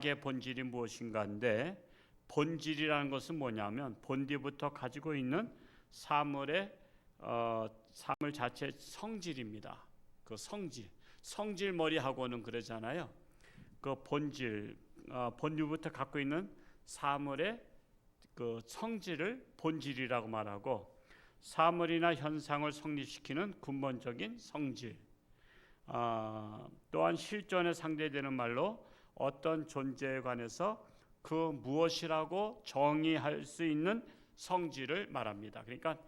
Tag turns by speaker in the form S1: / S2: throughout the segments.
S1: 악의 본질이 무엇인가인데, 본질이라는 것은 뭐냐면 본디부터 가지고 있는 사물의 사물 자체의 성질입니다. 그 성질머리하고는 그러잖아요. 그 본질, 본디부터 갖고 있는 사물의 그 성질을 본질이라고 말하고, 사물이나 현상을 성립시키는 근본적인 성질, 또한 실존에 상대되는 말로 어떤 존재에 관해서 그 무엇이라고 정의할 수 있는 성질을 말합니다. 그러니까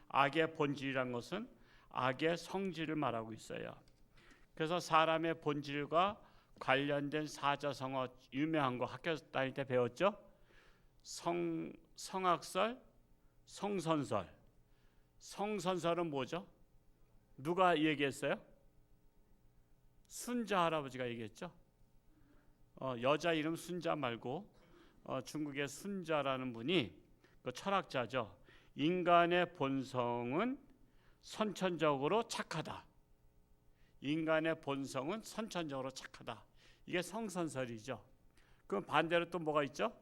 S1: 악의 본질이란 것은 악의 성질을 말하고 있어요. 그래서 사람의 본질과 관련된 사자성어 유명한 거 학교 다닐 때 배웠죠? 성악설, 성선설. 성선설은 뭐죠? 누가 얘기했어요? 순자 할아버지가 얘기했죠. 여자 이름 순자 말고 중국의 순자라는 분이 그 철학자죠. 인간의 본성은 선천적으로 착하다. 인간의 본성은 선천적으로 착하다. 이게 성선설이죠. 그럼 반대로 또 뭐가 있죠?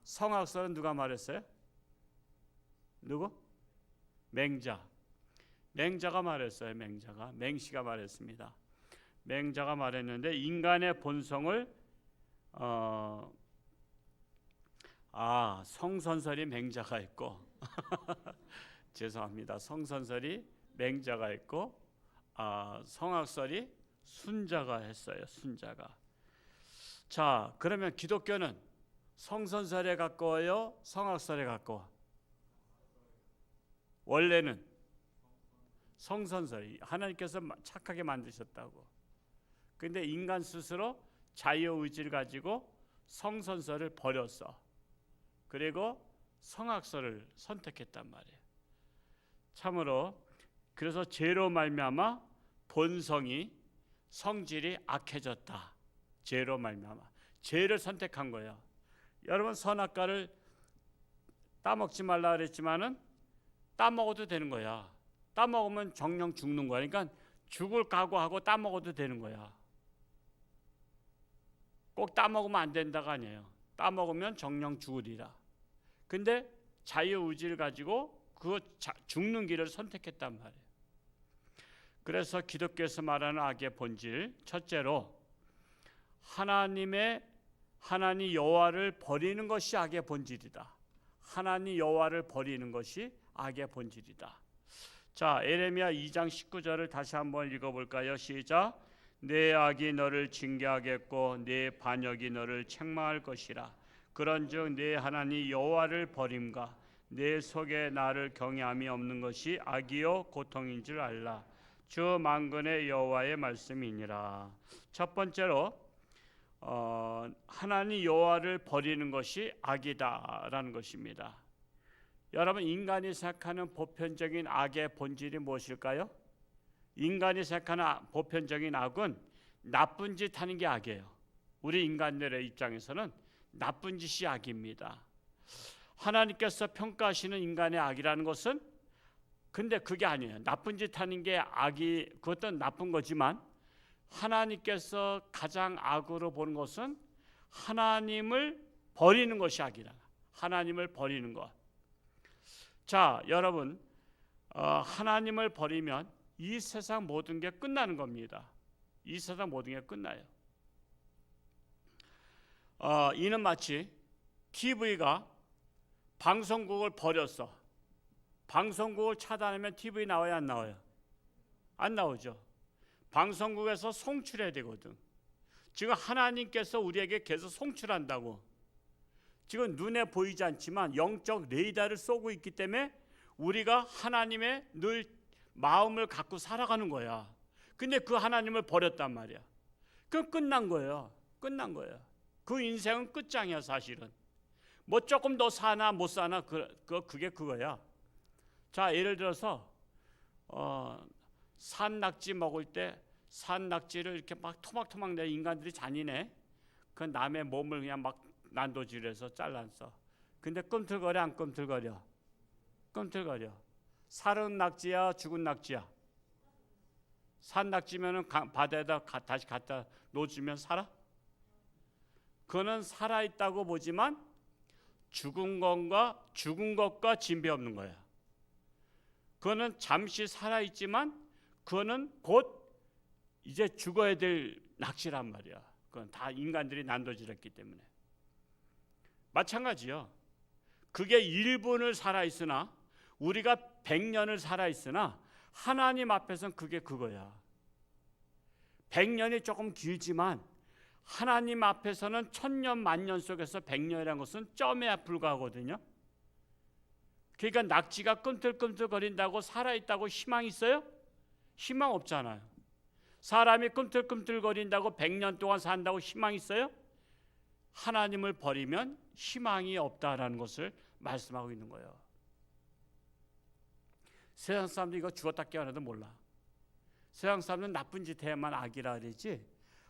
S1: 성악설은 누가 말했어요? 누구? 맹자가 말했어요. 맹시가 말했습니다. 맹자가 말했는데, 인간의 본성을 성선설이 맹자가 있고 죄송합니다. 성선설이 맹자가 있고 성악설이 순자가 했어요. 순자가. 자, 그러면 기독교는 성선설에 가까워요? 성악설에 가까워? 원래는 성선설이 하나님께서 착하게 만드셨다고. 근데 인간 스스로 자유의지를 가지고 성선설을 버렸어. 그리고 성악설을 선택했단 말이에요. 참으로 그래서 죄로 말미암아 본성이 성질이 악해졌다. 죄로 말미암아 죄를 선택한 거예요. 여러분, 선악과를 따먹지 말라 그랬지만은 따먹어도 되는 거야. 따먹으면 정령 죽는 거야. 그러니까 죽을 각오하고 따먹어도 되는 거야. 꼭 따먹으면 안 된다가 아니에요. 따먹으면 정령 죽으리라. 근데 자유의지를 가지고 그 죽는 길을 선택했단 말이에요. 그래서 기독교에서 말하는 악의 본질, 첫째로 하나님 여호와를 버리는 것이 악의 본질이다. 하나님 여호와를 버리는 것이 악의 본질이다. 자, 에레미야 2장 19절을 다시 한번 읽어볼까요? 시작. 내 악이 너를 징계하겠고 내 반역이 너를 책망할 것이라. 그런즉 내 하나님 여호와를 버림과 내 속에 나를 경외함이 없는 것이 악이요 고통인 줄 알라. 주 만군의 여호와의 말씀이니라. 첫 번째로 하나님 여호와를 버리는 것이 악이다라는 것입니다. 여러분, 인간이 생각하는 보편적인 악의 본질이 무엇일까요? 인간이 생각하는 보편적인 악은 나쁜 짓 하는 게 악이에요. 우리 인간들의 입장에서는 나쁜 짓이 악입니다. 하나님께서 평가하시는 인간의 악이라는 것은 근데 그게 아니에요. 나쁜 짓 하는 게 악이, 그것도 나쁜 거지만 하나님께서 가장 악으로 보는 것은 하나님을 버리는 것이 악이다. 하나님을 버리는 것. 자, 여러분, 하나님을 버리면 이 세상 모든 게 끝나는 겁니다. 이 세상 모든 게 끝나요. 이는 마치 TV가 방송국을 버렸어. 방송국을 차단하면 TV 나와요, 안 나와요? 안 나오죠. 방송국에서 송출해야 되거든. 지금 하나님께서 우리에게 계속 송출한다고. 지금 눈에 보이지 않지만 영적 레이더를 쏘고 있기 때문에 우리가 하나님의 늘 마음을 갖고 살아가는 거야. 근데 그 하나님을 버렸단 말이야. 그럼 끝난 거예요. 끝난 거예요. 그 인생은 끝장이야, 사실은. 뭐 조금 더 사나 못 사나 그게 그거야. 자, 예를 들어서 산낙지 먹을 때 산낙지를 이렇게 막 토막토막 내 인간들이 잔인해. 그 남의 몸을 그냥 막 난도질해서 잘랐어. 근데 꿈틀거려 안 꿈틀거려? 꿈틀거려. 살은 낙지야, 죽은 낙지야? 산 낙지면은 바다에다 다시 갖다 놓아주면 살아? 그는 살아있다고 보지만 죽은 것과 진배 없는 거야. 그는 잠시 살아있지만 그는 곧 이제 죽어야 될 낚시란 말이야. 그건 다 인간들이 난도질했기 때문에. 마찬가지요. 그게 1분을 살아있으나 우리가 100년을 살아있으나 하나님 앞에서는 그게 그거야. 100년이 조금 길지만 하나님 앞에서는 1000년 만년 속에서 100년이라는 것은 점에 불과하거든요. 그러니까 낙지가 꿈틀꿈틀거린다고 살아있다고 희망 있어요? 희망 없잖아요. 사람이 꿈틀꿈틀거린다고 100년 동안 산다고 희망 있어요? 하나님을 버리면 희망이 없다라는 것을 말씀하고 있는 거예요. 세상 사람들이 이거 죽었다 깨어나도 몰라. 세상 사람들은 나쁜 짓 해야만 악이라 그러지,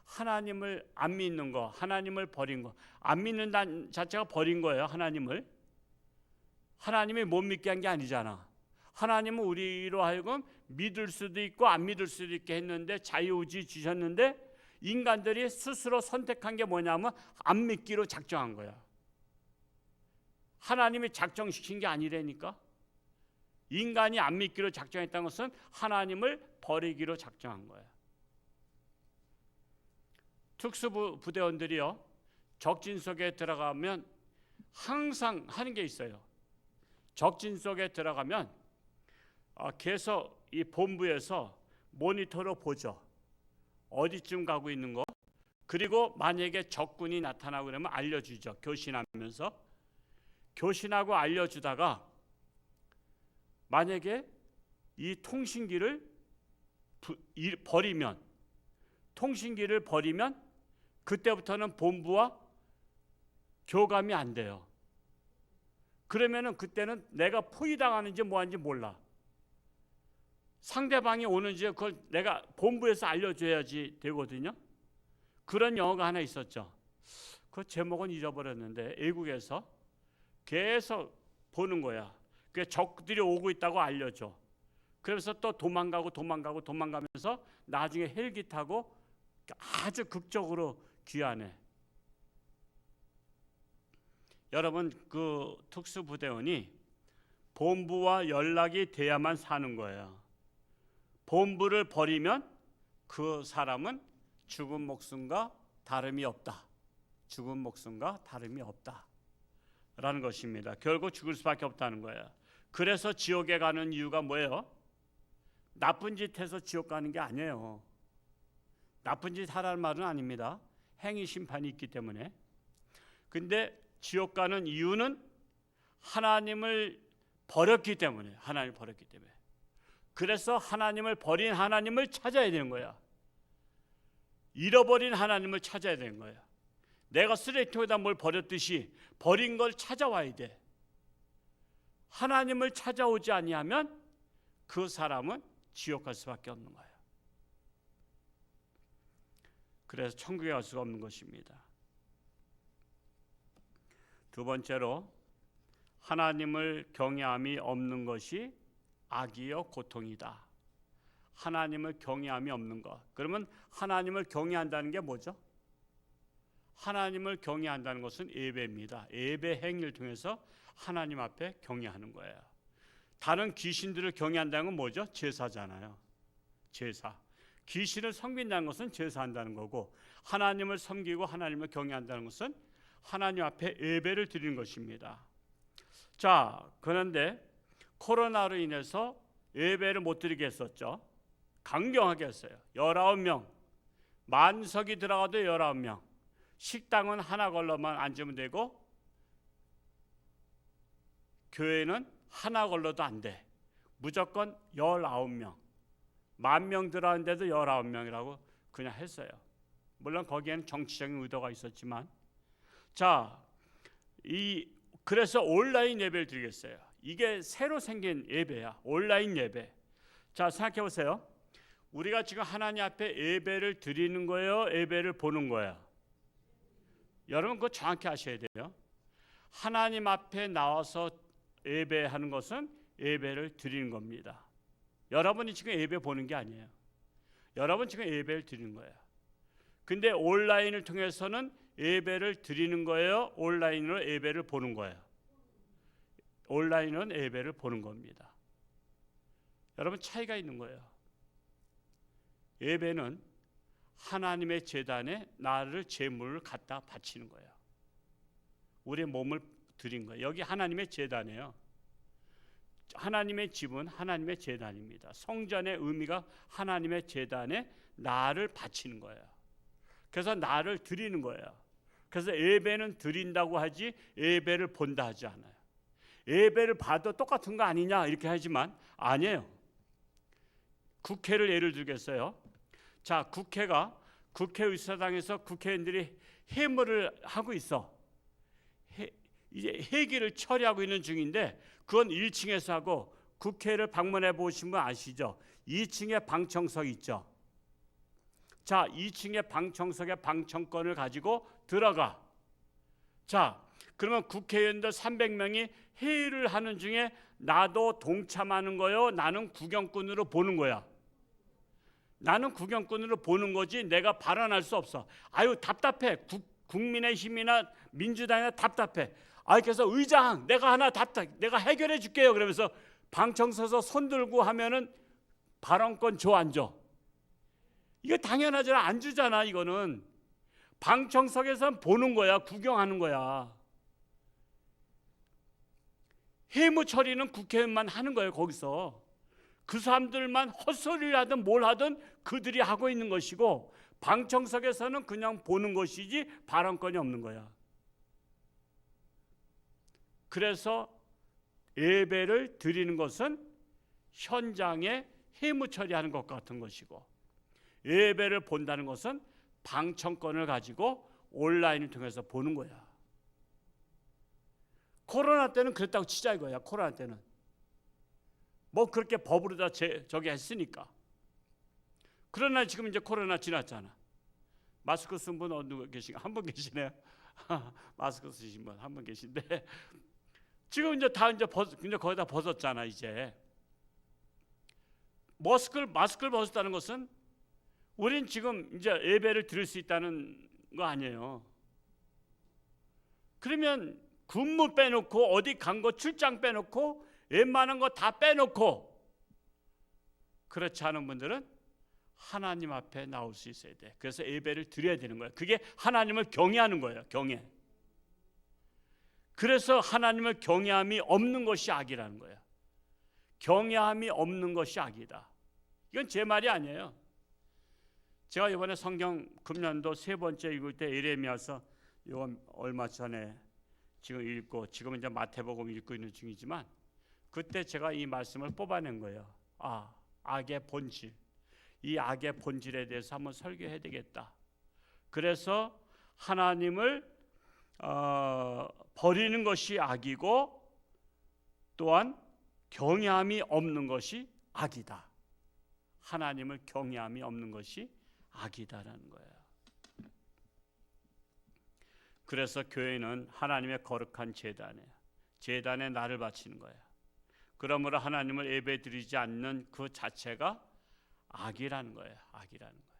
S1: 하나님을 안 믿는 거, 하나님을 버린 거, 안 믿는다는 자체가 버린 거예요. 하나님이 못 믿게 한 게 아니잖아. 하나님은 우리로 하여금 믿을 수도 있고 안 믿을 수도 있게 했는데 자유의지 주셨는데 인간들이 스스로 선택한 게 뭐냐면 안 믿기로 작정한 거야. 하나님이 작정시킨 게 아니라니까. 인간이 안 믿기로 작정했다는 것은 하나님을 버리기로 작정한 거야. 특수부대원들이요, 적진 속에 들어가면 항상 하는 게 있어요. 적진 속에 들어가면 계속 이 본부에서 모니터로 보죠. 어디쯤 가고 있는 거. 그리고 만약에 적군이 나타나고 그러면 알려주죠. 교신하면서. 교신하고 알려주다가 만약에 이 통신기를 버리면 그때부터는 본부와 교감이 안 돼요. 그러면은 그때는 내가 포위당하는지 뭐하는지 몰라. 상대방이 오는지 그걸 내가 본부에서 알려줘야지 되거든요. 그런 영화가 하나 있었죠. 그 제목은 잊어버렸는데 외국에서 계속 보는 거야. 그 적들이 오고 있다고 알려줘. 그래서 또 도망가면서 나중에 헬기 타고 아주 극적으로 귀환해. 여러분, 그 특수부대원이 본부와 연락이 돼야만 사는 거예요. 본부를 버리면 그 사람은 죽은 목숨과 다름이 없다. 죽은 목숨과 다름이 없다라는 것입니다. 결국 죽을 수밖에 없다는 거예요. 그래서 지옥에 가는 이유가 뭐예요? 나쁜 짓 해서 지옥 가는 게 아니에요. 나쁜 짓 하라는 말은 아닙니다. 행위 심판이 있기 때문에. 근데 지옥 가는 이유는 하나님을 버렸기 때문에. 그래서 하나님을 버린 하나님을 찾아야 되는 거야. 잃어버린 하나님을 찾아야 되는 거야. 내가 쓰레기통에다 뭘 버렸듯이 버린 걸 찾아와야 돼. 하나님을 찾아오지 아니하면 그 사람은 지옥 갈 수밖에 없는 거예요. 그래서 천국에 갈 수가 없는 것입니다. 두 번째로, 하나님을 경외함이 없는 것이 악이요 고통이다. 하나님을 경외함이 없는 것. 그러면 하나님을 경외한다는 게 뭐죠? 하나님을 경외한다는 것은 예배입니다. 예배 행위를 통해서 하나님 앞에 경외하는 거예요. 다른 귀신들을 경외한다는 건 뭐죠? 제사잖아요. 제사. 귀신을 섬긴다는 것은 제사한다는 거고, 하나님을 섬기고 하나님을 경외한다는 것은 하나님 앞에 예배를 드리는 것입니다. 자, 그런데 코로나로 인해서 예배를 못 드리게 했었죠. 강경하게 했어요. 19명. 만석이 들어가도 19명. 식당은 하나 걸러만 앉으면 되고 교회는 하나 걸러도 안 돼. 무조건 19명. 10,000명 들어왔는데도 19명이라고 그냥 했어요. 물론 거기에는 정치적인 의도가 있었지만, 자, 그래서 온라인 예배를 드리겠어요. 이게 새로 생긴 예배야. 온라인 예배. 자, 생각해 보세요. 우리가 지금 하나님 앞에 예배를 드리는 거예요? 예배를 보는 거예요? 여러분, 그거 정확히 아셔야 돼요. 하나님 앞에 나와서 예배하는 것은 예배를 드리는 겁니다. 여러분이 지금 예배 보는 게 아니에요. 여러분 지금 예배를 드리는 거예요. 근데 온라인을 통해서는 예배를 드리는 거예요? 온라인으로 예배를 보는 거예요? 온라인은 예배를 보는 겁니다. 여러분 차이가 있는 거예요. 예배는 하나님의 제단에 나를 제물을 갖다 바치는 거예요. 우리의 몸을 드린 거예요. 여기 하나님의 제단이에요. 하나님의 집은 하나님의 제단입니다. 성전의 의미가 하나님의 제단에 나를 바치는 거예요. 그래서 나를 드리는 거예요. 그래서 예배는 드린다고 하지 예배를 본다 하지 않아요. 예배를 봐도 똑같은 거 아니냐 이렇게 하지만 아니에요. 국회를 예를 들겠어요. 자, 국회의사당에서 국회의원들이 회의를 하고 있어. 이제 회기를 처리하고 있는 중인데 그건 1층에서 하고, 국회를 방문해 보신 분 아시죠? 2층에 방청석 있죠. 자, 2층에 방청석에 방청권을 가지고 들어가. 자, 그러면 국회의원들 300명이 회의를 하는 중에 나도 동참하는 거요? 나는 구경꾼으로 보는 거야? 나는 구경꾼으로 보는 거지 내가 발언할 수 없어. 아유 답답해. 국민의힘이나 민주당이나 답답해. 그래서 의장 내가 내가 해결해 줄게요. 그러면서 방청석에서 손 들고 하면은 발언권 줘 안 줘? 이거 당연하잖아. 안 주잖아. 이거는 방청석에서는 보는 거야. 구경하는 거야. 회무 처리는 국회의원만 하는 거예요. 거기서 그 사람들만 헛소리를 하든 뭘 하든 그들이 하고 있는 것이고, 방청석에서는 그냥 보는 것이지 발언권이 없는 거야. 그래서 예배를 드리는 것은 현장에 회무 처리하는 것 같은 것이고, 예배를 본다는 것은 방청권을 가지고 온라인을 통해서 보는 거야. 코로나 때는 그랬다고 치자 이거야. 코로나 때는 뭐 그렇게 법으로 다 저기 했으니까. 그러나 지금 이제 코로나 지났잖아. 마스크 쓴 분 어느 계신가? 한 분 계시네요. 마스크 쓰신 분 한 분 계신데 지금 이제 다 이제 거의 다 벗었잖아. 이제 마스크를 벗었다는 것은 우린 지금 이제 예배를 드릴 수 있다는 거 아니에요. 그러면 근무 빼놓고 어디 간 거 출장 빼놓고 웬만한 거 다 빼놓고, 그렇지 않은 분들은 하나님 앞에 나올 수 있어야 돼. 그래서 예배를 드려야 되는 거예요. 그게 하나님을 경외하는 거예요. 경외. 그래서 하나님을 경외함이 없는 것이 악이라는 거예요. 경외함이 없는 것이 악이다. 이건 제 말이 아니에요. 제가 이번에 성경 금년도 3번째 읽을 때 예레미야서 이건 얼마 전에 지금 읽고, 지금 이제 마태복음 읽고 있는 중이지만, 그때 제가 이 말씀을 뽑아낸 거예요. 악의 본질, 이 악의 본질에 대해서 한번 설교해야 되겠다. 그래서 하나님을 버리는 것이 악이고, 또한 경외함이 없는 것이 악이다. 하나님을 경외함이 없는 것이 악이다라는 거예요. 그래서 교회는 하나님의 거룩한 제단에 나를 바치는 거예요. 그러므로 하나님을 예배드리지 않는 그 자체가 악이라는 거예요. 악이라는 거예요.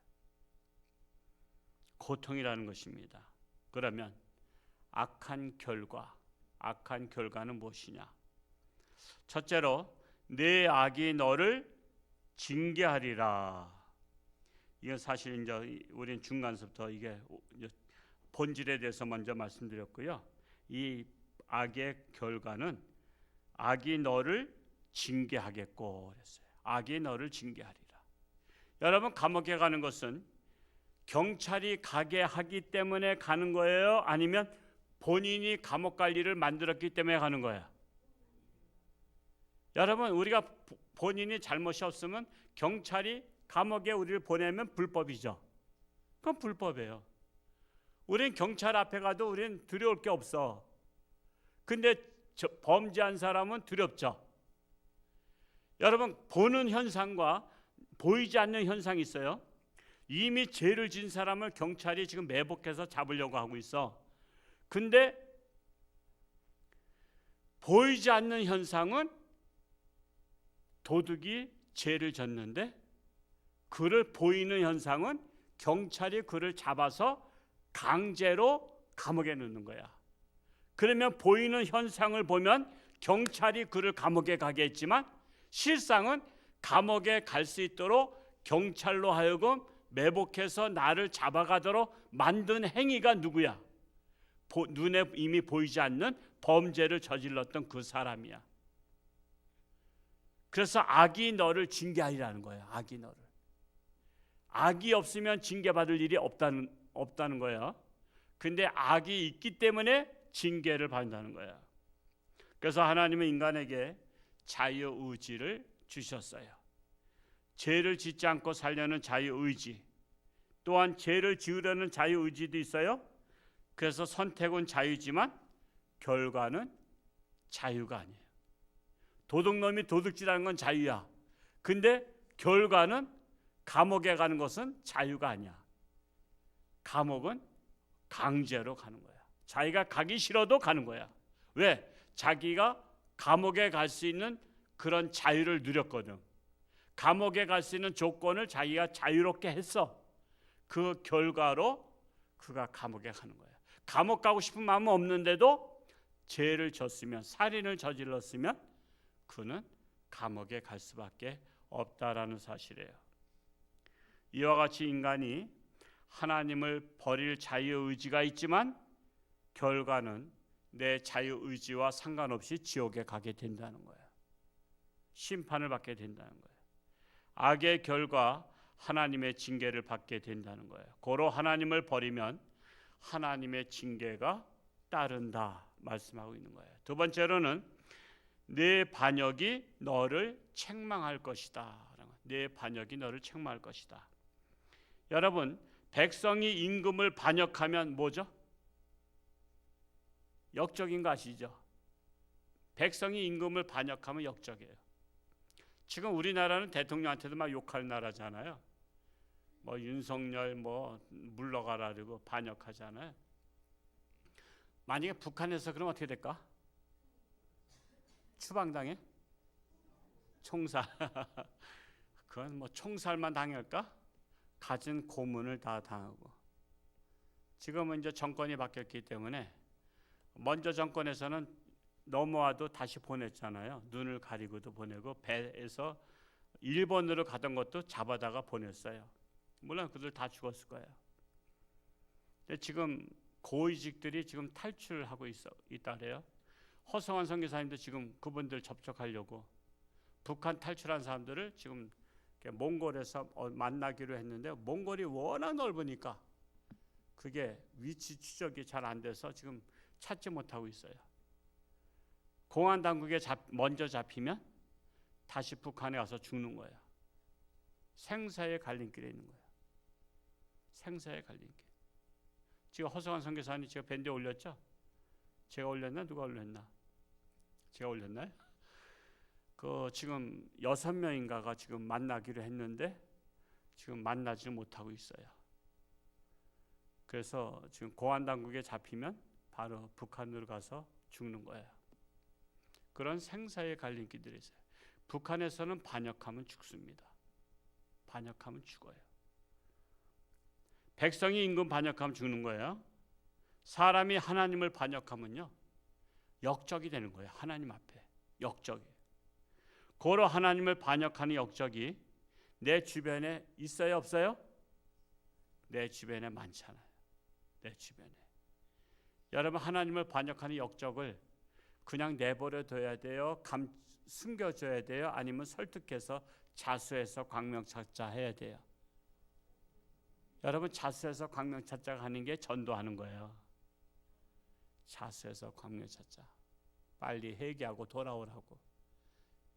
S1: 고통이라는 것입니다. 그러면 악한 결과는 무엇이냐? 첫째로 내 악이 너를 징계하리라. 이건 사실 이제 우리는 중간서부터 이게 본질에 대해서 먼저 말씀드렸고요. 이 악의 결과는 악이 너를 징계하겠고 그랬어요. 악이 너를 징계하리라. 여러분, 감옥에 가는 것은 경찰이 가게 하기 때문에 가는 거예요? 아니면 본인이 감옥 갈 일을 만들었기 때문에 가는 거예요? 여러분, 우리가 본인이 잘못이 없으면 경찰이 감옥에 우리를 보내면 불법이죠. 그건 불법이에요. 우린 경찰 앞에 가도 우린 두려울 게 없어. 근데 범죄한 사람은 두렵죠. 여러분, 보는 현상과 보이지 않는 현상이 있어요. 이미 죄를 지은 사람을 경찰이 지금 매복해서 잡으려고 하고 있어. 근데 보이지 않는 현상은 도둑이 죄를 졌는데, 그를 보이는 현상은 경찰이 그를 잡아서 강제로 감옥에 넣는 거야. 그러면 보이는 현상을 보면 경찰이 그를 감옥에 가게 했지만 실상은 감옥에 갈 수 있도록 경찰로 하여금 매복해서 나를 잡아가도록 만든 행위가 누구야? 눈에 이미 보이지 않는 범죄를 저질렀던 그 사람이야. 그래서 악이 너를 징계하리라는 거야. 악이 너를. 악이 없으면 징계받을 일이 없다는 거야. 근데 악이 있기 때문에 징계를 받는다는 거야. 그래서 하나님은 인간에게 자유의지를 주셨어요. 죄를 짓지 않고 살려는 자유의지, 또한 죄를 지으려는 자유의지도 있어요. 그래서 선택은 자유지만 결과는 자유가 아니에요. 도둑놈이 도둑질하는 건 자유야. 근데 결과는 감옥에 가는 것은 자유가 아니야. 감옥은 강제로 가는 거야. 자기가 가기 싫어도 가는 거야. 왜? 자기가 감옥에 갈 수 있는 그런 자유를 누렸거든. 감옥에 갈 수 있는 조건을 자기가 자유롭게 했어. 그 결과로 그가 감옥에 가는 거야. 감옥 가고 싶은 마음은 없는데도 죄를 졌으면, 살인을 저질렀으면 그는 감옥에 갈 수밖에 없다라는 사실이에요. 이와 같이 인간이 하나님을 버릴 자유의지가 있지만 결과는 내 자유의지와 상관없이 지옥에 가게 된다는 거예요. 심판을 받게 된다는 거예요. 악의 결과 하나님의 징계를 받게 된다는 거예요. 고로 하나님을 버리면 하나님의 징계가 따른다 말씀하고 있는 거예요. 두 번째로는 내 반역이 너를 책망할 것이다. 내 반역이 너를 책망할 것이다. 여러분, 백성이 임금을 반역하면 뭐죠? 역적인 거 아시죠? 백성이 임금을 반역하면 역적이에요. 지금 우리나라는 대통령한테도 막 욕할 나라잖아요. 뭐 윤석열 뭐 물러가라 그러고 반역하잖아요. 만약에 북한에서 그러면 어떻게 될까? 추방당해? 총살. 그건 뭐 총살만 당할까? 가진 고문을 다 당하고. 지금은 이제 정권이 바뀌었기 때문에 먼저 정권에서는 넘어와도 다시 보냈잖아요. 눈을 가리고도 보내고 배에서 일본으로 가던 것도 잡아다가 보냈어요. 물론 그들 다 죽었을 거예요. 근데 지금 고위직들이 지금 탈출하고 있다래요. 허성환 선교사님도 지금 그분들 접촉하려고 북한 탈출한 사람들을 지금 몽골에서 만나기로 했는데 몽골이 워낙 넓으니까 그게 위치 추적이 잘 안 돼서 지금 찾지 못하고 있어요. 공안 당국에 먼저 잡히면 다시 북한에 가서 죽는 거예요. 생사의 갈림길에 있는 거예요. 생사의 갈림길. 지금 허성환 선교사님 제가 밴드에 올렸죠? 제가 올렸나? 누가 올렸나? 제가 올렸나요? 그 지금 6명인가가 지금 만나기로 했는데 지금 만나지 못하고 있어요. 그래서 지금 공안 당국에 잡히면 바로 북한으로 가서 죽는 거예요. 그런 생사의 갈림길들이 있어요. 북한에서는 반역하면 죽습니다. 반역하면 죽어요. 백성이 임금 반역하면 죽는 거예요. 사람이 하나님을 반역하면요 역적이 되는 거예요. 하나님 앞에 역적이. 고로 하나님을 반역하는 역적이 내 주변에 있어요, 없어요? 내 주변에 많잖아요. 내 주변에. 여러분, 하나님을 반역하는 역적을 그냥 내버려 둬야 돼요? 숨겨줘야 돼요? 아니면 설득해서 자수해서 광명찾자 해야 돼요? 여러분, 자수해서 광명찾자 하는 게 전도하는 거예요. 자수해서 광명찾자. 빨리 회개하고 돌아오라고.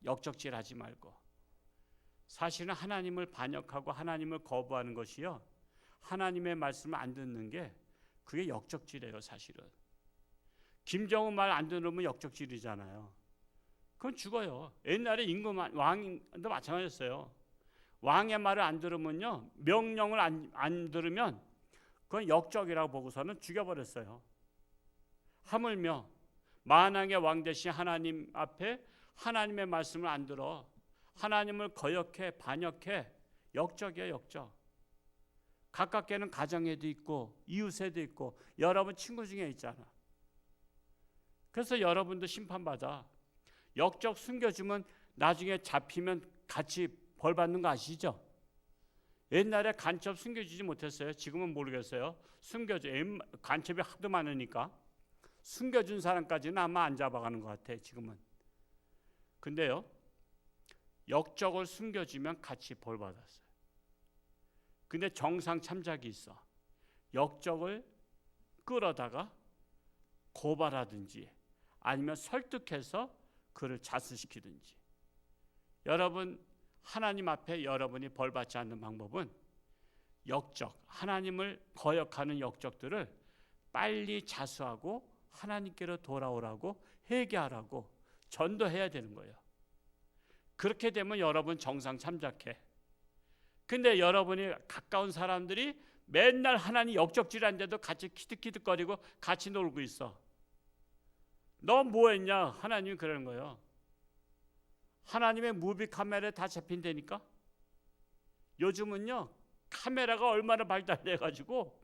S1: 역적질하지 말고. 사실은 하나님을 반역하고 하나님을 거부하는 것이요, 하나님의 말씀을 안 듣는 게 그게 역적질이에요. 사실은 김정은 말 안 들으면 역적질이잖아요. 그건 죽어요. 옛날에 임금 왕도 마찬가지였어요. 왕의 말을 안 들으면요, 명령을 안 들으면 그건 역적이라고 보고서는 죽여버렸어요. 하물며 만왕의 왕 대신 하나님 앞에 하나님의 말씀을 안 들어 하나님을 거역해 반역해 역적이에요. 역적. 가깝게는 가정에도 있고 이웃에도 있고 여러분 친구 중에 있잖아. 그래서 여러분도 심판받아. 역적 숨겨주면 나중에 잡히면 같이 벌 받는 거 아시죠? 옛날에 간첩 숨겨주지 못했어요. 지금은 모르겠어요. 간첩이 하도 많으니까 숨겨준 사람까지는 아마 안 잡아가는 것 같아 지금은. 근데요, 역적을 숨겨주면 같이 벌 받았어요. 근데 정상 참작이 있어. 역적을 끌어다가 고발하든지 아니면 설득해서 그를 자수시키든지. 여러분, 하나님 앞에 여러분이 벌받지 않는 방법은 역적, 하나님을 거역하는 역적들을 빨리 자수하고 하나님께로 돌아오라고 회개하라고 전도해야 되는 거예요. 그렇게 되면 여러분 정상 참작해. 근데 여러분이 가까운 사람들이 맨날 하나님 역적질한데도 같이 키득키득거리고 같이 놀고 있어. 너 뭐 했냐? 하나님이 그러는 거예요. 하나님의 무비 카메라에 다 잡힌다니까. 요즘은요, 카메라가 얼마나 발달돼 가지고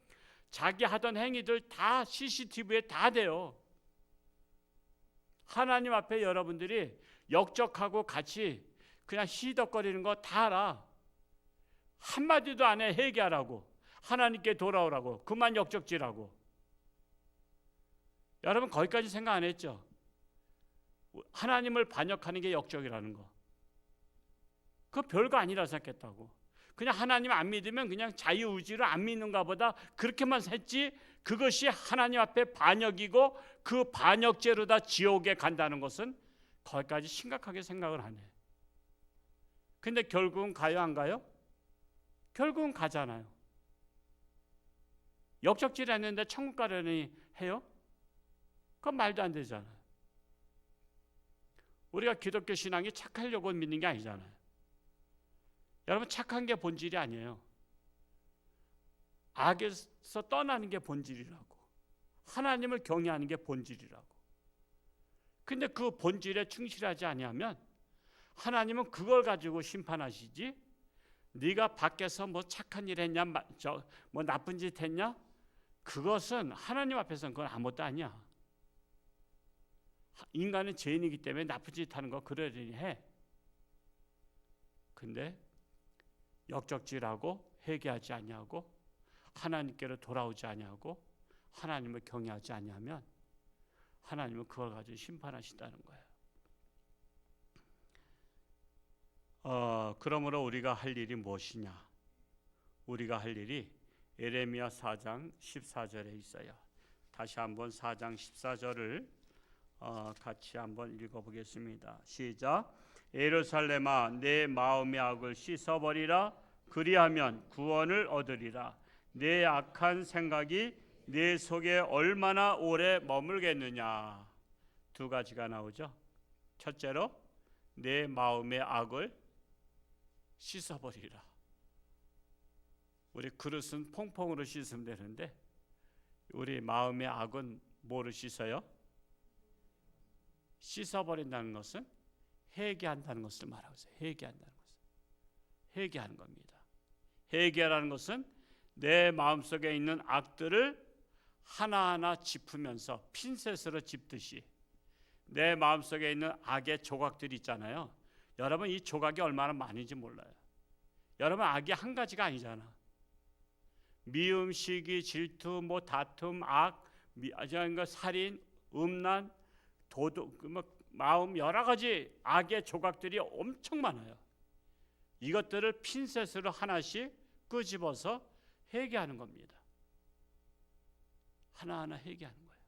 S1: 자기 하던 행위들 다 CCTV에 다 돼요. 하나님 앞에 여러분들이 역적하고 같이 그냥 시덕거리는 거 다 알아. 한마디도 안 해. 회개하라고, 하나님께 돌아오라고, 그만 역적질하고. 여러분 거기까지 생각 안 했죠? 하나님을 반역하는 게 역적이라는 거. 그거 별거 아니라 생각했다고. 그냥 하나님 안 믿으면 그냥 자유의지로 안 믿는가 보다 그렇게만 했지, 그것이 하나님 앞에 반역이고 그 반역죄로 다 지옥에 간다는 것은 거기까지 심각하게 생각을 안 해. 근데 결국은 가요 안 가요? 결국은 가잖아요. 역적질 했는데 천국 가려니 해요? 그건 말도 안 되잖아요. 우리가 기독교 신앙이 착하려고 믿는 게 아니잖아요. 여러분, 착한 게 본질이 아니에요. 악에서 떠나는 게 본질이라고. 하나님을 경외하는 게 본질이라고. 근데 그 본질에 충실하지 아니하면 하나님은 그걸 가지고 심판하시지, 네가 밖에서 뭐 착한 일 했냐, 뭐 나쁜 짓 했냐, 그것은 하나님 앞에서는 그건 아무것도 아니야. 인간은 죄인이기 때문에 나쁜 짓 하는 거 그러려니 해. 근데 역적질하고 회개하지 아니하고 하나님께로 돌아오지 아니하고 하나님을 경외하지 아니하면 하나님은 그걸 가지고 심판하신다는 거예요. 그러므로 우리가 할 일이 무엇이냐? 우리가 할 일이 예레미야 4장 14절에 있어요. 다시 한번 4장 14절을 같이 한번 읽어보겠습니다. 시작. 예루살렘아, 내 마음의 악을 씻어버리라. 그리하면 구원을 얻으리라. 내 악한 생각이 내 속에 얼마나 오래 머물겠느냐. 두 가지가 나오죠. 첫째로 내 마음의 악을 씻어버리라. 우리 그릇은 퐁퐁으로 씻으면 되는데 우리 마음의 악은 뭐로 씻어요? 씻어버린다는 것은 회개한다는 것을 말하고 있어요. 회개한다는 것은 회개하는 겁니다. 회개라는 것은 내 마음속에 있는 악들을 하나하나 짚으면서 핀셋으로 짚듯이 내 마음속에 있는 악의 조각들이 있잖아요. 여러분, 이 조각이 얼마나 많은지 몰라요. 여러분, 악이 한 가지가 아니잖아. 미움, 시기, 질투, 뭐 다툼, 악, 살인, 음란, 도둑, 마음, 여러 가지 악의 조각들이 엄청 많아요. 이것들을 핀셋으로 하나씩 끄집어서 회개하는 겁니다. 하나하나 회개하는 거예요.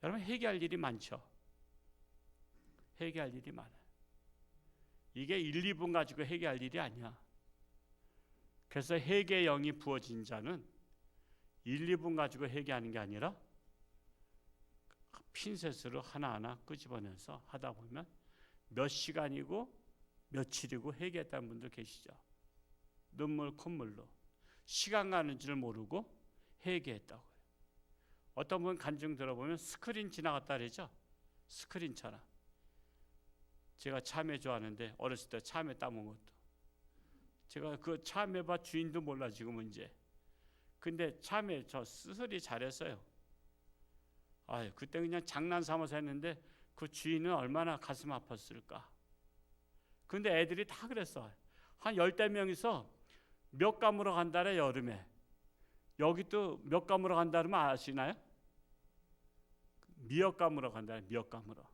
S1: 여러분, 회개할 일이 많죠. 회개할 일이 많아요. 이게 1, 2분 가지고 회개할 일이 아니야. 그래서 회개의 영이 부어진 자는 1, 2분 가지고 회개하는 게 아니라 핀셋으로 하나하나 끄집어내서 하다 보면 몇 시간이고 며칠이고 회개했다는 분들 계시죠. 눈물 콧물로 시간 가는 줄 모르고 회개했다고요. 어떤 분 간증 들어보면 스크린 지나갔다 그러죠. 스크린처럼. 제가 참외 좋아하는데 어렸을 때 참외 따먹은 것도 제가 그 참외밭 주인도 몰라 지금은 이제. 근데 참외 저 스스리 잘했어요. 아, 그때 그냥 장난 삼아서 했는데 그 주인은 얼마나 가슴 아팠을까. 근데 애들이 다 그랬어. 한 10대 명이서 몇 감으로 간다래 여름에. 여기 또 몇 감으로 간다 그러면 아시나요? 미역 감으로 간다. 미역 감으로.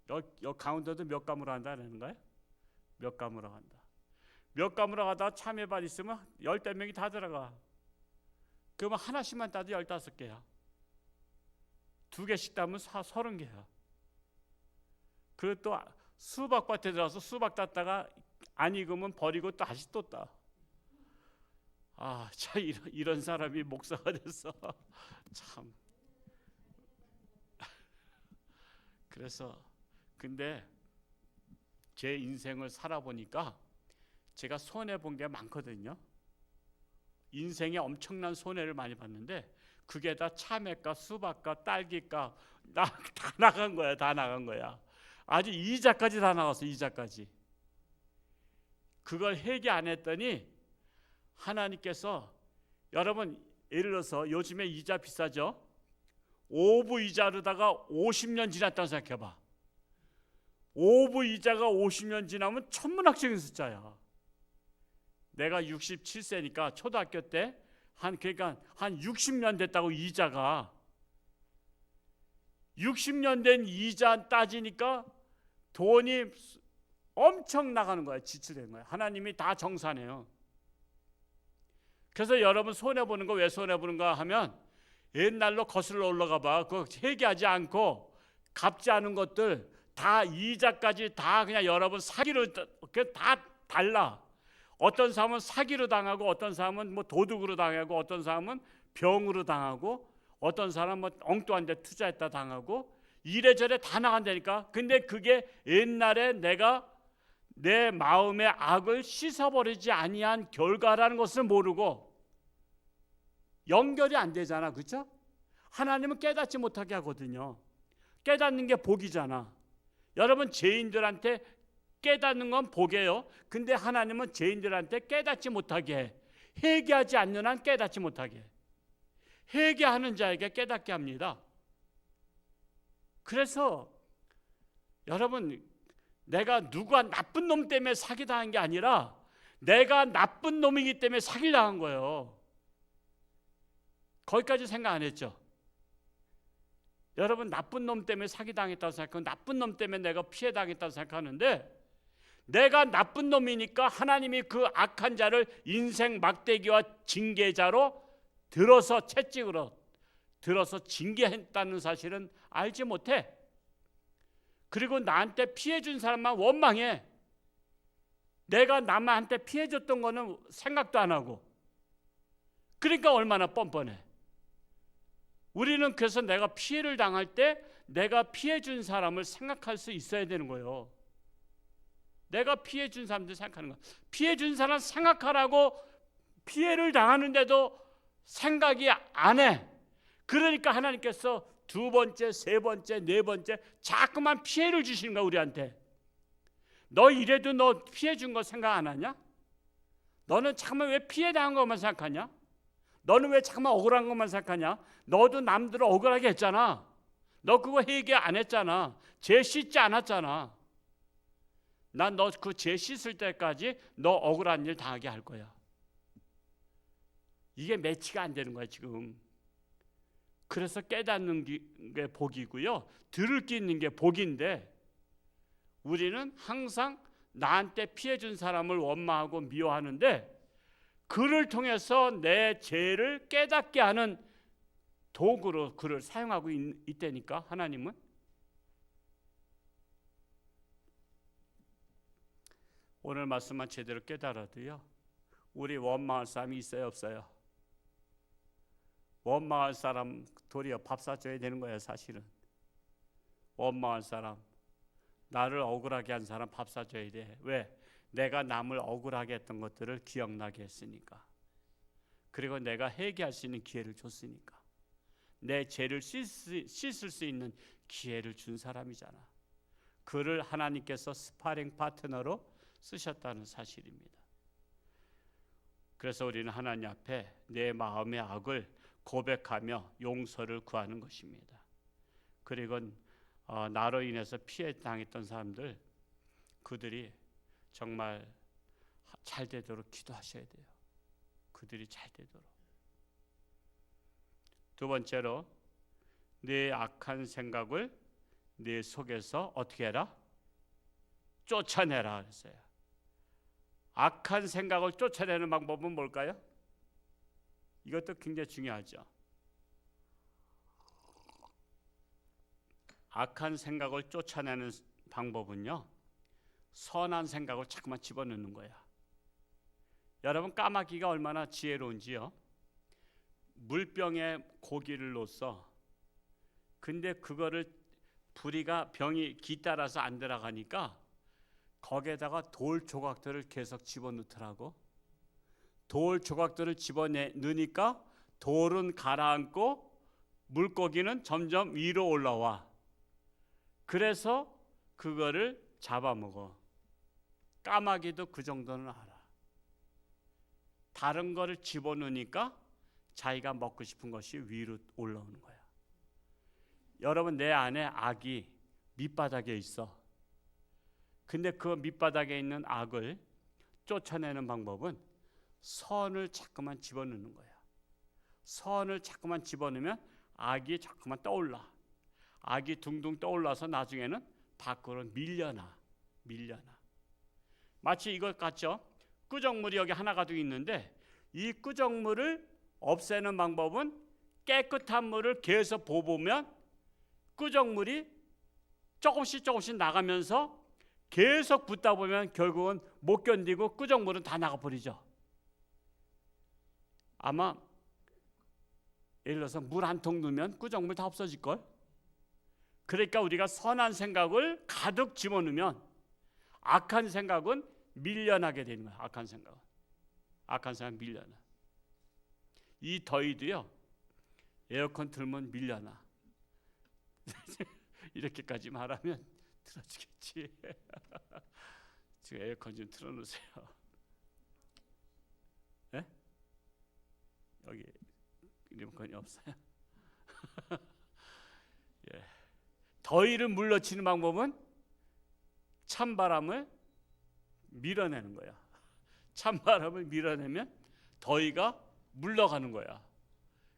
S1: 여기 강원도도 몇 감으로 간다는 거예요? 몇 감으로 간다. 몇 감으로 가다가 참외밭 있으면 10대 명이 다 들어가. 그러면 하나씩만 따도 15개야. 2개씩 따면 30개야. 그리고 또 수박밭에 들어가서 수박 땄다가 안 익으면 버리고 또 다시 또 따. 아, 참 이런 사람이 목사가 됐어. 참. 그래서 근데 제 인생을 살아보니까 제가 손해 본 게 많거든요. 인생에 엄청난 손해를 많이 봤는데 그게 다 참외값, 수박값, 딸기값 다 나간 거야. 다 나간 거야. 아주 이자까지 다 나갔어. 이자까지. 그걸 회개 안 했더니 하나님께서, 여러분 예를 들어서 요즘에 이자 비싸죠. 5부 이자로다가 50년 지났다고 생각해봐. 5부 이자가 50년 지나면 천문학적인 숫자야. 내가 67세니까 초등학교 때 그러니까 한 60년 됐다고. 이자가 60년 된 이자 따지니까 돈이 엄청 나가는 거야. 지출되는 거야. 하나님이 다 정산해요. 그래서 여러분 손해보는 거 왜 손해보는가 하면 옛날로 거슬러 올라가 봐. 그거 회개하지 않고 갚지 않은 것들 다 이자까지 다 그냥 여러분 사기로 다 달라. 어떤 사람은 사기로 당하고, 어떤 사람은 뭐 도둑으로 당하고, 어떤 사람은 병으로 당하고, 어떤 사람은 뭐 엉뚱한 데 투자했다 당하고, 이래저래 다 나간다니까. 근데 그게 옛날에 내가 내 마음의 악을 씻어버리지 아니한 결과라는 것을 모르고 연결이 안 되잖아. 그렇죠? 하나님은 깨닫지 못하게 하거든요. 깨닫는 게 복이잖아. 여러분 죄인들한테 깨닫는 건 복이에요. 근데 하나님은 죄인들한테 깨닫지 못하게 해. 회개하지 않는 한 깨닫지 못하게 해. 회개하는 자에게 깨닫게 합니다. 그래서 여러분, 내가 누가 나쁜 놈 때문에 사기당한 게 아니라 내가 나쁜 놈이기 때문에 사기당한 거예요. 거기까지 생각 안 했죠? 여러분, 나쁜 놈 때문에 사기당했다고 생각하고 나쁜 놈 때문에 내가 피해당했다고 생각하는데, 내가 나쁜 놈이니까 하나님이 그 악한 자를 인생 막대기와 징계자로 들어서 채찍으로 들어서 징계했다는 사실은 알지 못해. 그리고 나한테 피해준 사람만 원망해. 내가 남한테 피해줬던 거는 생각도 안 하고. 그러니까 얼마나 뻔뻔해. 우리는 그래서 내가 피해를 당할 때 내가 피해준 사람을 생각할 수 있어야 되는 거예요. 내가 피해준 사람들 생각하는 거야. 피해준 사람 생각하라고 피해를 당하는데도 생각이 안 해. 그러니까 하나님께서 2번째, 3번째, 4번째 자꾸만 피해를 주시는 거야. 우리한테. 너 이래도 너 피해 준 거 생각 안 하냐? 너는 잠깐만 왜 피해 당한 것만 생각하냐? 너는 왜 잠깐만 억울한 것만 생각하냐? 너도 남들을 억울하게 했잖아. 너 그거 회개 안 했잖아. 죄 씻지 않았잖아. 난 너 그 죄 씻을 때까지 너 억울한 일 당하게 할 거야. 이게 매치가 안 되는 거야 지금. 그래서 깨닫는 게 복이고요, 들을 게 있는 게 복인데, 우리는 항상 나한테 피해준 사람을 원망하고 미워하는데, 그를 통해서 내 죄를 깨닫게 하는 도구로 그를 사용하고 있다니까. 하나님은 오늘 말씀만 제대로 깨달아도요, 우리 원망할 사람이 있어요 없어요? 원망할 사람 도리어 밥 사줘야 되는 거예요. 사실은 원망할 사람, 나를 억울하게 한 사람 밥 사줘야 돼. 왜? 내가 남을 억울하게 했던 것들을 기억나게 했으니까. 그리고 내가 회개할 수 있는 기회를 줬으니까. 내 죄를 씻을 수 있는 기회를 준 사람이잖아. 그를 하나님께서 스파링 파트너로 쓰셨다는 사실입니다. 그래서 우리는 하나님 앞에 내 마음의 악을 고백하며 용서를 구하는 것입니다. 그리고 나로 인해서 피해 당했던 사람들, 그들이 정말 잘 되도록 기도하셔야 돼요. 그들이 잘 되도록. 두 번째로, 내 악한 생각을 내 속에서 어떻게 해라? 쫓아내라 그랬어요. 악한 생각을 쫓아내는 방법은 뭘까요? 이것도 굉장히 중요하죠. 악한 생각을 쫓아내는 방법은요, 선한 생각을 자꾸만 집어넣는 거야. 여러분, 까마귀가 얼마나 지혜로운지요. 물병에 고기를 넣었어. 근데 그거를 부리가 병이 기 따라서 안 들어가니까 거기에다가 돌 조각들을 계속 집어넣더라고. 돌 조각들을 집어넣으니까 돌은 가라앉고 물고기는 점점 위로 올라와. 그래서 그거를 잡아먹어. 까마귀도 그 정도는 알아. 다른 거를 집어넣으니까 자기가 먹고 싶은 것이 위로 올라오는 거야. 여러분, 내 안에 악이 밑바닥에 있어. 근데 그 밑바닥에 있는 악을 쫓아내는 방법은 선을 자꾸만 집어넣는 거야. 선을 자꾸만 집어넣으면 악이 자꾸만 떠올라. 악이 둥둥 떠올라서 나중에는 밖으로 밀려나. 마치 이것 같죠? 끄적물이 여기 하나 가득 있는데 이 끄적물을 없애는 방법은 깨끗한 물을 계속 부으면 끄적물이 조금씩 나가면서 계속 붓다 보면 결국은 못 견디고 끄적물은 다 나가버리죠. 아마 예를 들어서 물 한 통 넣으면 끄적물 다 없어질걸. 그러니까 우리가 선한 생각을 가득 집어넣으면 악한 생각은 밀려나게 되는 거야. 악한 생각은 밀려나. 이 더위도요, 에어컨 틀면 밀려나. 이렇게까지 말하면 틀어지겠지. 지금 에어컨 좀 틀어놓으세요. 네? 여기 리모컨이 없어요. 예. 더위를 물러치는 방법은 찬바람을 밀어내는 거야. 찬바람을 밀어내면 더위가 물러가는 거야.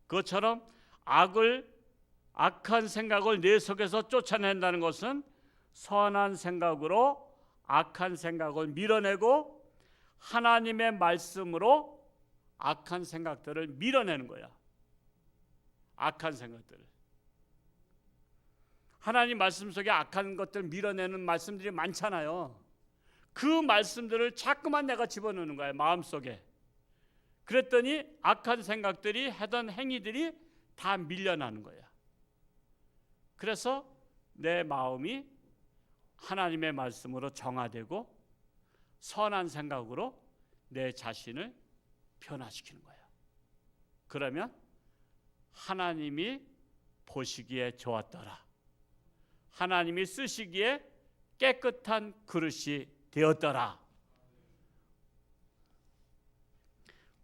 S1: 그것처럼 악한 생각을 내 속에서 쫓아낸다는 것은 선한 생각으로 악한 생각을 밀어내고 하나님의 말씀으로 악한 생각들을 밀어내는 거야. 악한 생각들을. 하나님 말씀 속에 악한 것들 밀어내는 말씀들이 많잖아요. 그 말씀들을 자꾸만 내가 집어넣는 거야, 마음속에. 그랬더니 악한 생각들이 하던 행위들이 다 밀려나는 거야. 그래서 내 마음이 하나님의 말씀으로 정화되고 선한 생각으로 내 자신을 변화시키는 거야. 그러면 하나님이 보시기에 좋았더라. 하나님이 쓰시기에 깨끗한 그릇이 되었더라.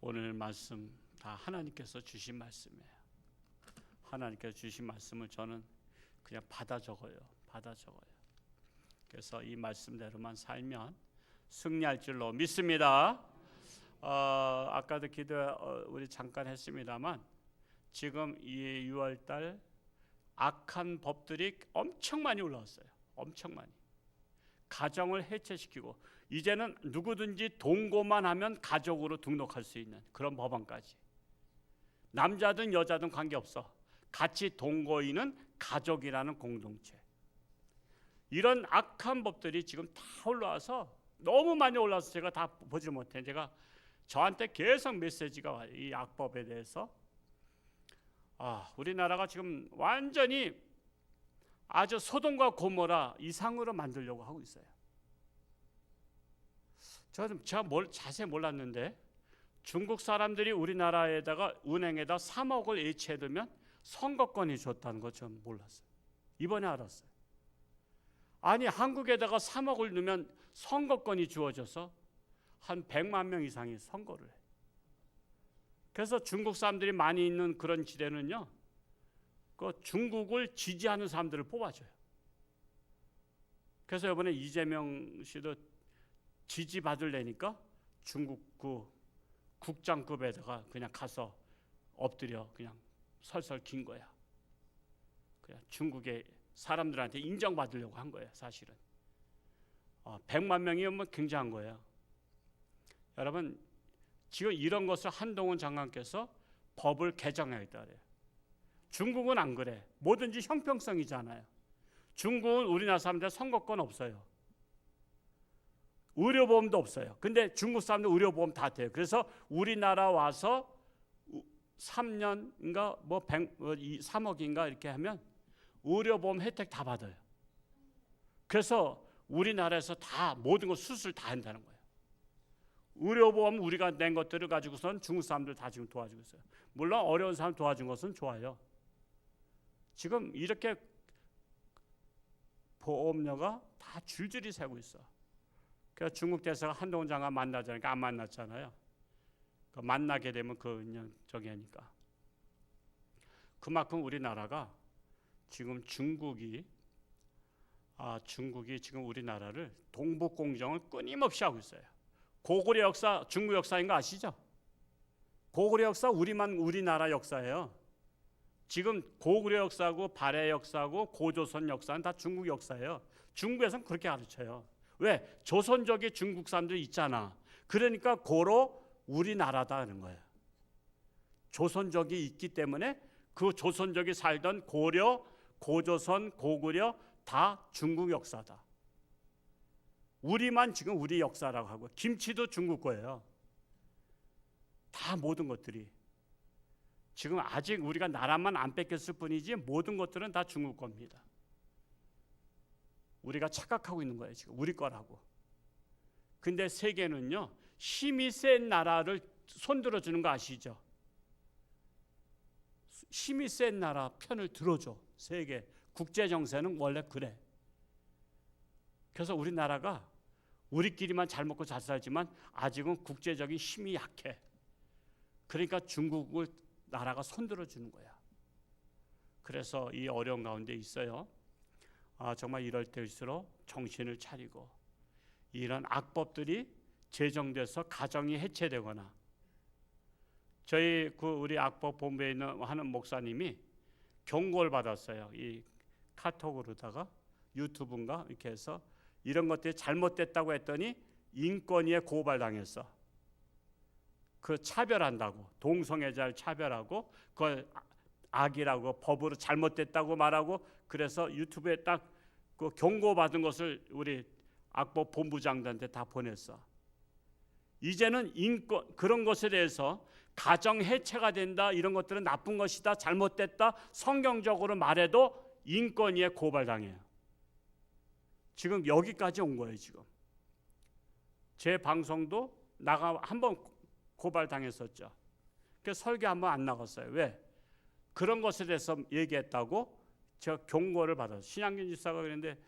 S1: 오늘 말씀 다 하나님께서 주신 말씀이에요. 하나님께서 주신 말씀을 저는 그냥 받아 적어요. 그래서 이 말씀대로만 살면 승리할 줄로 믿습니다. 아까도 기도 우리 잠깐 했습니다만 지금 이 6월달 악한 법들이 엄청 많이 올라왔어요. 엄청 많이. 가정을 해체시키고 이제는 누구든지 동거만 하면 가족으로 등록할 수 있는 그런 법안까지. 남자든 여자든 관계없어. 같이 동거인은 가족이라는 공동체. 이런 악한 법들이 지금 다 올라와서 너무 많이 올라와서 제가 다 보지 못해. 제가 저한테 계속 메시지가 와요. 이 악법에 대해서. 우리나라가 지금 완전히 아주 소돔과 고모라 이상으로 만들려고 하고 있어요. 제가 자세히 몰랐는데 중국 사람들이 우리나라에다가 은행에다 3억을 예치해두면 선거권이 줬다는 거 전 몰랐어요. 이번에 알았어요. 아니 한국에다가 3억을 넣으면 선거권이 주어져서 한 100만 명 이상이 선거를 해. 그래서 중국 사람들이 많이 있는 그런 지대는요, 그 중국을 지지하는 사람들을 뽑아줘요. 그래서 이번에 이재명 씨도 지지받으려니까 중국 그 국장급에다가 그냥 가서 엎드려 그냥 설설 긴 거야. 그냥 중국의 사람들한테 인정받으려고 한 거예요. 사실은 100만 명이면 굉장한 거예요. 여러분, 지금 이런 것을 한동훈 장관께서 법을 개정하겠다 그래요. 중국은 안 그래. 뭐든지 형평성이잖아요. 중국은 우리나라 사람들 선거권 없어요. 의료보험도 없어요. 근데 중국 사람들 의료보험 다 돼요. 그래서 우리나라 와서 3년인가 뭐 3억인가 이렇게 하면 의료보험 혜택 다 받아요. 그래서 우리나라에서 다 모든 거 수술 다 한다는 거예요. 의료보험 우리가 낸 것들을 가지고선 중국 사람들 다 지금 도와주고 있어요. 물론 어려운 사람 도와준 것은 좋아요. 지금 이렇게 보험료가 다 줄줄이 새고 있어. 그래서 중국 대사가 한동훈 장관 만나자니까 안 만났잖아요. 만나게 되면 그냥 저기 하니까. 그만큼 우리나라가 지금 중국이 지금 우리나라를 동북공정을 끊임없이 하고 있어요. 고구려 역사 중국 역사인 거 아시죠? 고구려 역사 우리나라 역사예요. 지금 고구려 역사고 발해 역사고 고조선 역사는 다 중국 역사예요. 중국에서는 그렇게 가르쳐요. 왜? 조선족이 중국 사람들 있잖아. 그러니까 고로 우리나라다는 거예요. 조선족이 있기 때문에 그 조선족이 살던 고려, 고조선, 고구려 다 중국 역사다. 우리만 지금 우리 역사라고 하고 김치도 중국 거예요. 다 모든 것들이. 지금 아직 우리가 나라만 안 뺏겼을 뿐이지 모든 것들은 다 중국 겁니다. 우리가 착각하고 있는 거예요. 지금 우리 거라고. 근데 세계는요, 힘이 센 나라를 손들어 주는 거 아시죠? 힘이 센 나라 편을 들어줘. 세계 국제 정세는 원래 그래. 그래서 우리나라가 우리끼리만 잘 먹고 잘 살지만 아직은 국제적인 힘이 약해. 그러니까 중국을 나라가 손들어 주는 거야. 그래서 이 어려운 가운데 있어요. 정말 이럴 때일수록 정신을 차리고 이런 악법들이 제정돼서 가정이 해체되거나 저희 우리 악법 본부에 있는 하는 목사님이 경고를 받았어요. 이 카톡으로다가 유튜브인가 이렇게 해서 이런 것들이 잘못됐다고 했더니 인권위에 고발당했어. 그 차별한다고 동성애자를 차별하고 그걸 악이라고 법으로 잘못됐다고 말하고 그래서 유튜브에 딱 그 경고받은 것을 우리 악법 본부장들한테 다 보냈어. 이제는 인권 그런 것에 대해서 가정 해체가 된다 이런 것들은 나쁜 것이다 잘못됐다 성경적으로 말해도 인권위에 고발당해요. 지금 여기까지 온 거예요. 지금 제 방송도 한번 고발당했었죠. 그래서 설교 한번 안 나갔어요. 왜? 그런 것에 대해서 얘기했다고 제가 경고를 받았어요. 신양균 집사가 그랬는데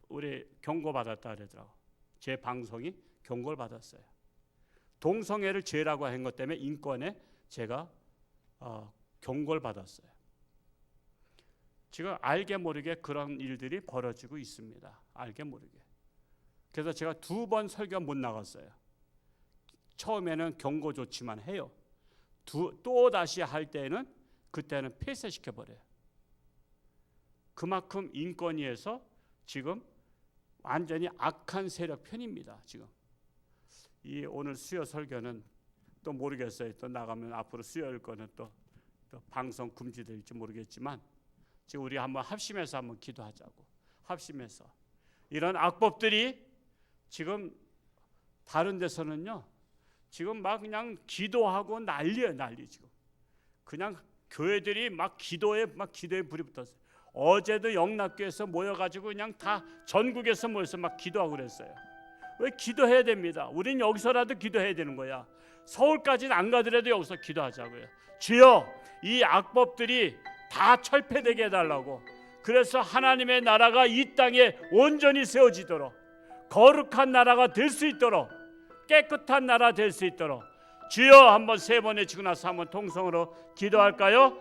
S1: 우리 경고 받았다 그러더라고. 제 방송이 경고를 받았어요. 동성애를 죄라고 한 것 때문에 인권에 제가 경고를 받았어요. 지금 알게 모르게 그런 일들이 벌어지고 있습니다. 알게 모르게. 그래서 제가 2번 설교 못 나갔어요. 처음에는 경고 조치만 해요. 또 다시 할 때는 그때는 폐쇄시켜 버려요. 그만큼 인권위에서 지금 완전히 악한 세력 편입니다. 지금 이 오늘 수요 설교는 또 모르겠어요. 또 나가면 앞으로 수요일 거는 또 방송 금지될지 모르겠지만 지금 우리 한번 합심해서 한번 기도하자고. 합심해서 이런 악법들이 지금 다른 데서는요. 지금 막 그냥 기도하고 난리예요. 난리 지금. 그냥 교회들이 막 기도에 불이 붙었어요. 어제도 영락교에서 모여가지고 그냥 다 전국에서 모여서 막 기도하고 그랬어요. 왜 기도해야 됩니다. 우린 여기서라도 기도해야 되는 거야. 서울까지는 안 가더라도 여기서 기도하자고요. 주여 이 악법들이 다 철폐되게 해달라고. 그래서 하나님의 나라가 이 땅에 온전히 세워지도록 거룩한 나라가 될 수 있도록 깨끗한 나라 될 수 있도록 주여 한번 세 번 외치고 나서 한번 통성으로 기도할까요?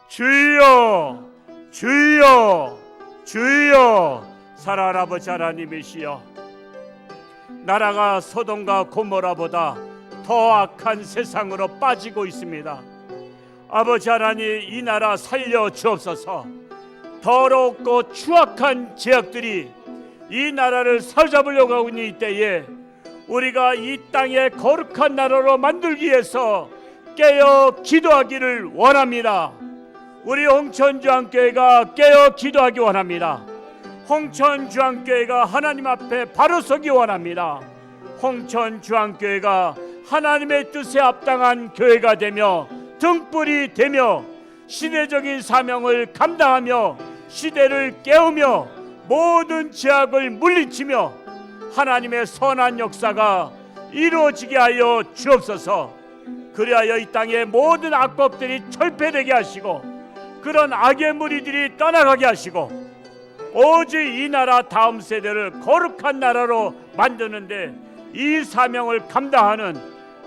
S1: 주여 주여 주여. 살아라 아버지 하나님이시여, 나라가 소돔과 고모라보다 더 악한 세상으로 빠지고 있습니다. 아버지 하나님, 이 나라 살려 주옵소서. 더럽고 추악한 죄악들이 이 나라를 사로잡으려고 하고 있는 이때에 우리가 이 땅의 거룩한 나라로 만들기 위해서 깨어 기도하기를 원합니다. 우리 홍천주안교회가 깨어 기도하기 원합니다. 홍천주안교회가 하나님 앞에 바로 서기 원합니다. 홍천주안교회가 하나님의 뜻에 합당한 교회가 되며 등불이 되며 시대적인 사명을 감당하며 시대를 깨우며 모든 죄악을 물리치며 하나님의 선한 역사가 이루어지게 하여 주옵소서. 그리하여 이 땅의 모든 악법들이 철폐되게 하시고 그런 악의 무리들이 떠나가게 하시고 오직 이 나라 다음 세대를 거룩한 나라로 만드는데 이 사명을 감당하는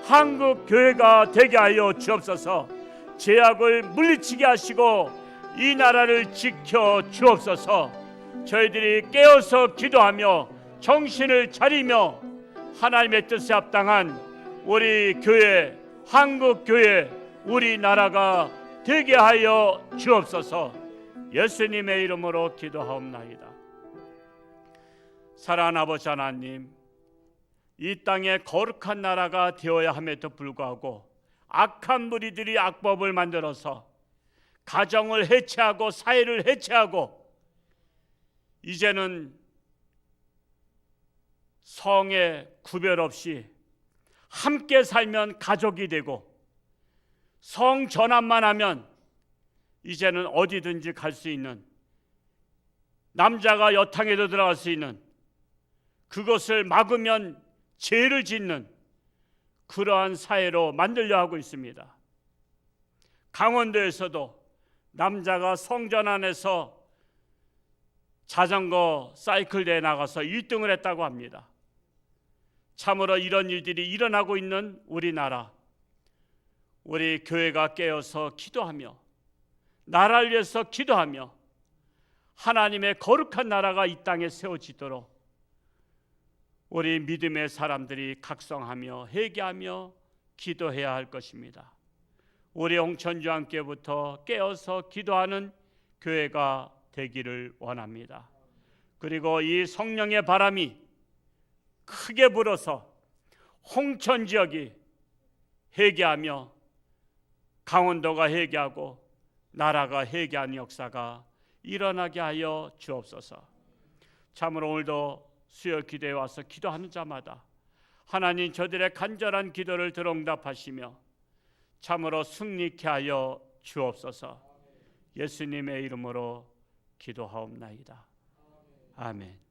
S1: 한국 교회가 되게 하여 주옵소서. 죄악을 물리치게 하시고 이 나라를 지켜 주옵소서. 저희들이 깨어서 기도하며 정신을 차리며 하나님의 뜻에 합당한 우리 교회, 한국 교회, 우리나라가 되게 하여 주옵소서. 예수님의 이름으로 기도하옵나이다. 사랑하는 아버지 하나님, 이 땅에 거룩한 나라가 되어야 함에도 불구하고 악한 무리들이 악법을 만들어서 가정을 해체하고 사회를 해체하고 이제는 성에 구별 없이 함께 살면 가족이 되고 성 전환만 하면 이제는 어디든지 갈 수 있는, 남자가 여탕에도 들어갈 수 있는, 그것을 막으면 죄를 짓는 그러한 사회로 만들려 하고 있습니다. 강원도에서도 남자가 성전환에서 자전거 사이클 대회에 나가서 1등을 했다고 합니다. 참으로 이런 일들이 일어나고 있는 우리나라, 우리 교회가 깨어서 기도하며 나라를 위해서 기도하며 하나님의 거룩한 나라가 이 땅에 세워지도록 우리 믿음의 사람들이 각성하며 회개하며 기도해야 할 것입니다. 우리 홍천주안교회부터 깨어서 기도하는 교회가 되기를 원합니다. 그리고 이 성령의 바람이 크게 불어서 홍천 지역이 회개하며 강원도가 회개하고 나라가 회개하는 역사가 일어나게 하여 주옵소서. 참으로 오늘도 수요 기도에 와서 기도하는 자마다 하나님 저들의 간절한 기도를 들응답하시며 참으로 승리케 하여 주옵소서. 예수님의 이름으로 기도하옵나이다. 아멘.